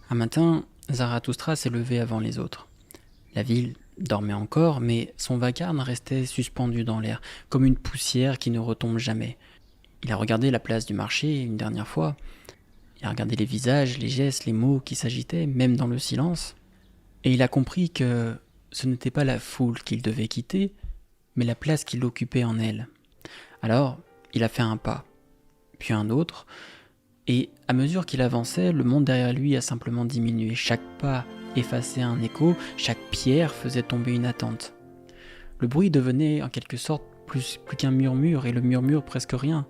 Un matin, Zarathustra s'est levé avant les autres. La ville dormait encore, mais son vacarme restait suspendu dans l'air, comme une poussière qui ne retombe jamais. Il a regardé la place du marché une dernière fois. Il a regardé les visages, les gestes, les mots qui s'agitaient, même dans le silence. Et il a compris que ce n'était pas la foule qu'il devait quitter, mais la place qu'il occupait en elle. Alors, il a fait un pas, puis un autre, et à mesure qu'il avançait, le monde derrière lui a simplement diminué. Chaque pas effaçait un écho, chaque pierre faisait tomber une attente. Le bruit devenait en quelque sorte plus qu'un murmure, et le murmure presque rien.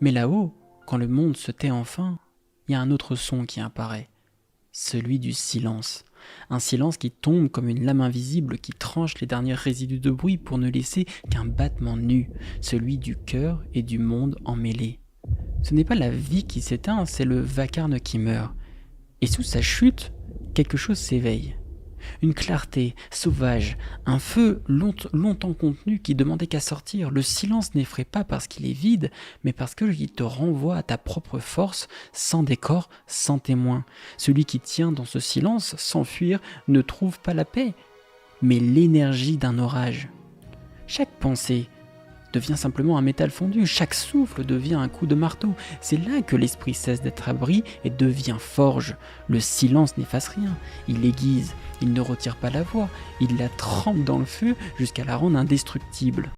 Mais là-haut, quand le monde se tait enfin, il y a un autre son qui apparaît, celui du silence. Un silence qui tombe comme une lame invisible qui tranche les derniers résidus de bruit pour ne laisser qu'un battement nu, celui du cœur et du monde emmêlés. Ce n'est pas la vie qui s'éteint, c'est le vacarme qui meurt. Et sous sa chute, quelque chose s'éveille. Une clarté sauvage, un feu longtemps contenu qui demandait qu'à sortir. Le silence n'effraie pas parce qu'il est vide, mais parce qu'il te renvoie à ta propre force, sans décor, sans témoin. Celui qui tient dans ce silence, sans fuir, ne trouve pas la paix, mais l'énergie d'un orage. Chaque pensée devient simplement un métal fondu, chaque souffle devient un coup de marteau. C'est là que l'esprit cesse d'être abri et devient forge. Le silence n'efface rien, il l'aiguise, il ne retire pas la voix, il la trempe dans le feu jusqu'à la rendre indestructible.